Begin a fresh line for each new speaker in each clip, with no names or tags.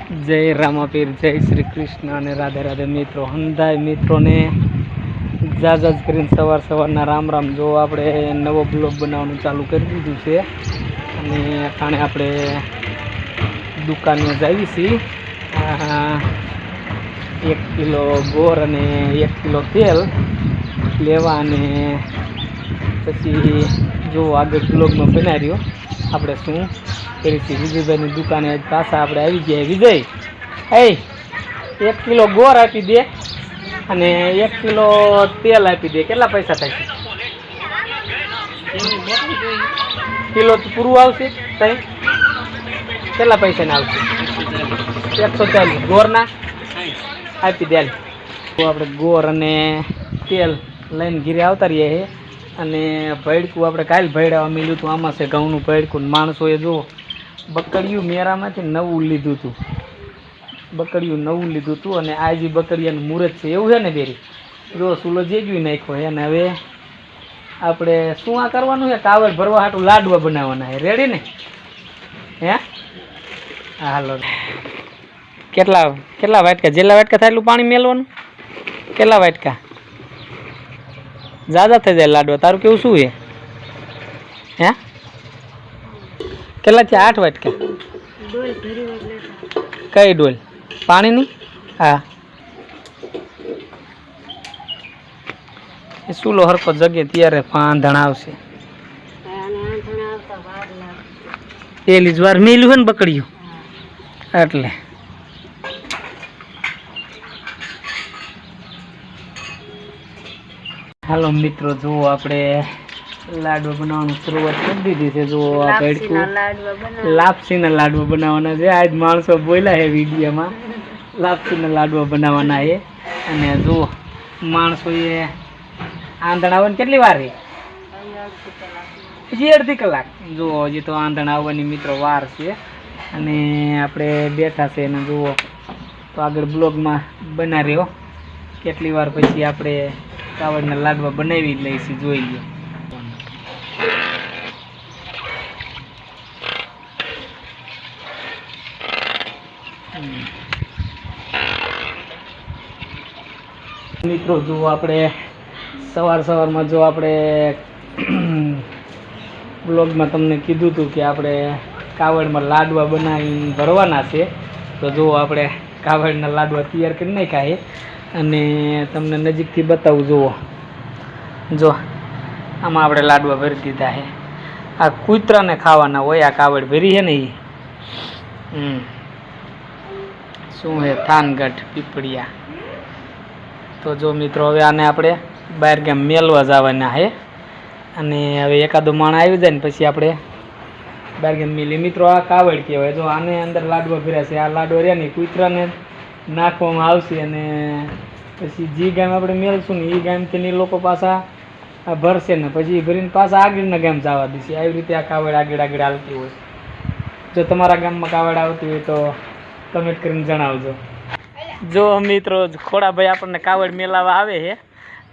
जय रामापीर जय श्री कृष्ण અને રાધે રાધે મિત્રો હંધાય મિત્રોને જાજ કરીને સવારના રામ રામ। જો આપણે નવો બ્લોગ બનાવવાનું ચાલુ કરી દીધું છે અને કાણે આપણે દુકાને જઈએ છીએ। 1 કિલો ગોર અને 1 કિલો તેલ લેવા અને પછી જો આગળ બ્લોગમાં બનાવ્યો આપણે શું કરી છે। વિજયભાઈની દુકાને પાછા આપણે આવી ગયા। વિજય એ 1 કિલો ગોર આપી દે અને 1 કિલો તેલ આપી દે। કેટલા પૈસા થાય છે? કિલો પૂરું આવશે તઈ કેટલા પૈસાને આવશે? 140 ગોરના આપી દે। તો આપણે ગોર અને તેલ લઈને ઘીરે આવતા રહીએ છે અને ભેડકું આપણે કાલ ભેડાવા મળ્યું હતું। આમાં છે ઘઉંનું ભેડકું। માણસોએ જો બકડિયું મેરામાંથી નવું લીધું હતું, બકડિયું નવું લીધું હતું અને આ જે બકડિયાનું મુહૂર્ત છે એવું છે ને બેરી જો સુલો જેજવી નાખ્યો છે। અને હવે આપણે શું આ કરવાનું છે? કાવડ ભરવા હાટું લાડવા બનાવવાના છે। રેડી ને? હે હાલો કેટલા વાટકા? જેટલા વાટકા થાય એટલું પાણી મેળવાનું। કેટલા વાટકા? ज़्यादा થઈ જાય લાડવા। તારું કેવું શું છે? હે કેટલા થયા? 8 વાટકા? કઈ ડોલ? પાણીની? હા એ સુલો હરકો જગે ત્યારે આંધણ આવશે। પેલી જ વાર મેલ્યું હોય ને બકડ્યું એટલે હાલો મિત્રો જુઓ આપણે લાડવા બનાવવાની શરૂઆત કરી દીધી છે। જુઓ આ ભેડકું લાપસીના લાડવા બનાવવાના છે। આજ માણસો બોલ્યા છે વિડીયોમાં લાપસીના લાડવા બનાવવાના છે અને જુઓ માણસોએ આંધણ આવવાની કેટલી વાર છે? હજી 1.5 કલાક। જુઓ હજી તો આંધણ આવવાની મિત્રો વાર છે અને આપણે બેઠા છે અને જુઓ તો આગળ બ્લોગમાં બના રહ્યો કેટલી વાર પછી આપણે કાવડના લાડવા બનાવી લઈશું, જોઈ લો। મિત્રો જુઓ આપણે સવારમાં જો આપણે બ્લોગમાં તમને કીધું હતું કે આપણે કાવડમાં લાડવા બનાવી ભરવાના છે। તો જુઓ આપણે કાવડના લાડવા તૈયાર કરી નાખ્યા છે અને તમને નજીકથી બતાવું। જુઓ જો આમાં આપણે લાડવા ભરી દીધા છે। આ કૂતરાને ખાવાના હોય આ કાવડ ભરી છે ને એ શું છે? થાનગઢ પીપળિયા। તો જો મિત્રો હવે આને આપણે બહાર ગામ મેલવા જવાના છે અને હવે એકાદો માણસ આવી જાય ને પછી આપણે બહાર ગામ મેલીએ। મિત્રો આ કાવડ કહેવાય। જો આને અંદર લાડવા ભર્યા છે। આ લાડવા રહ્યા ને કૂતરાને નાખવામાં આવશે અને પછી જે ગામ આપણે મેળશું ને એ ગામથી લોકો પાછા ભરશે ને પછી ભરીને પાછા આગળના ગામ જવા દેશે। આવી રીતે આ કાવડ આગળ હાલતી હોય। જો તમારા ગામમાં કાવડ આવતી હોય તો કમેન્ટ કરીને જણાવજો। જો મિત્રો ખોડાભાઈ આપણને કાવડ મેલાવા આવે છે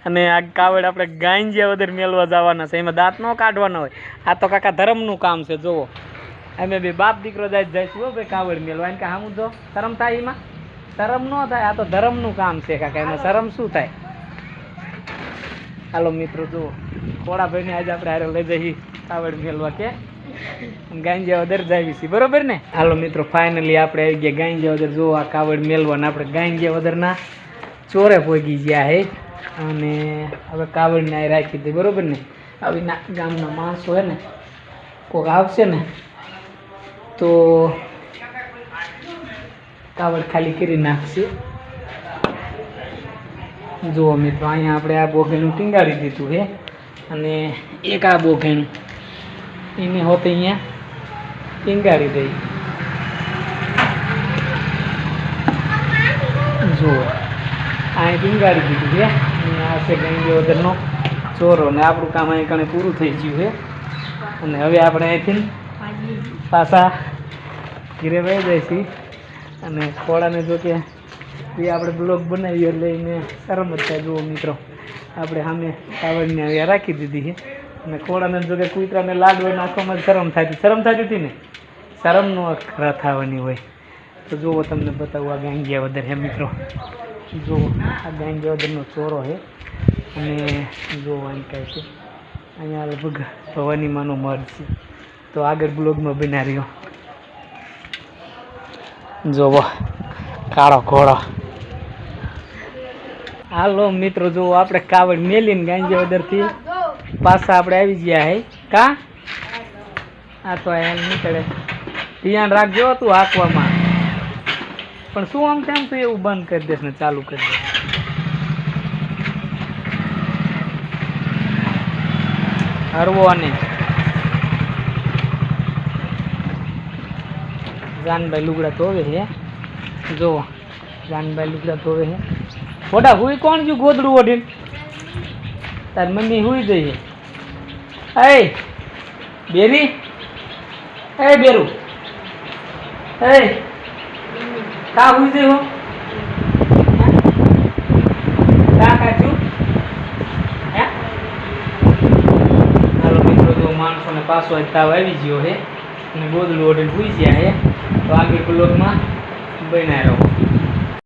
અને આ કાવડ આપણે ગાંજિયા વગર મેલવા જવાના છે। એમાં દાંત ન કાઢવાના હોય। આ તો કાકા ધર્મનું કામ છે। જુઓ અમે બે બાપ દીકરો જઈશું હો ભાઈ કાવડ મેલવા। એને કે હા જો શરમ થાય? એમાં શરમ ન થાય। આ તો ધર્મનું કામ છે કાકા, એમાં શરમ શું થાય? હાલો મિત્રો જુઓ ખોડાભાઈને આજે આપણે હારે લઈ જઈએ કાવડ મેલવા કે ગાંજિયા વગર જાવી છીએ, બરોબર ને? હાલો મિત્રો ફાઇનલી આપણે આવી ગયા ગાંજિયા વગર। જુઓ આ કાવડ મેલવાના આપણે ગાંજિયા વગરના ચોરે પહોંચી ગયા છે અને હવે કાવડને અહીં રાખી દઈએ, બરોબર ને? આવી ગામના માણસો છે ને કોઈક આવશે ને તો કાવડ ખાલી કરી નાખશે। જુઓ મિત્રો અહીંયા આપણે આ બોઘેનું ટીંગાડી દીધું છે અને એક આ બોઘેનું એને હોતે અહીંયા ટીંગાડી દઈએ। જુઓ અહીં ટીંગાડી દીધું છે અને આ છે ગાંજિયા વગરનો ચોરો ને આપણું કામ અહીં કણે પૂરું થઈ ગયું છે અને હવે આપણે અહીંથી પાછા ઘીરે વહી જઈશું અને ખોડાને જો કે એ આપણે બ્લોગ બનાવ્યો એટલે એને શરમ જ થાય। જુઓ મિત્રો આપણે સામે કાવડને હવે રાખી દીધી છે અને ખોડાને જો કે કૂતરાને લાડવા નાખવામાં શરમ થતી હતી ને? શરમનો અખરા થવાની હોય। તો જુઓ તમને બતાવું આ ગાંગિયાવદર હે મિત્રો. જુઓ આ ગાંગિયાવદરનો ચોરો છે અને જુઓ અહીં કાંઈ છે અહીંયા લગભગ ભવાની માનો મઢ છે. તો આગળ બ્લોગમાં બના રહ્યો. જુઓ કાળો ઘોડો. હાલો મિત્રો જુઓ આપણે કાવડ મેલીને ગાંગિયાવદરથી પાછા આપણે આવી ગયા હે કા. આ તો એમ નીકળે ધ્યાન રાખજો તું હાંકવામાં. પણ શું આમ તેમ તું એવું બંધ કરી દેશ ને ચાલુ કરી દે. હરવો અને જાનભાઈ લુગડા ધોવે હે. જુઓ જાનભાઈ લુગડા ધોવે હે. મોટા હુઈ કોણ છું ગોદડું ઓઢીને? તાર મમ્મી હુઈ જઈએ. એ બેરી એ બેરું એ કા હુઈ જઈ હો કા કાચું હે. હાલો મિત્રો જો માણસોને પાછો તાવ આવી ગયો હે અને ગોદડું ઓઢીને હુઈ ગયા હે. તો આગળ બ્લોગમાં બન્યા રહો.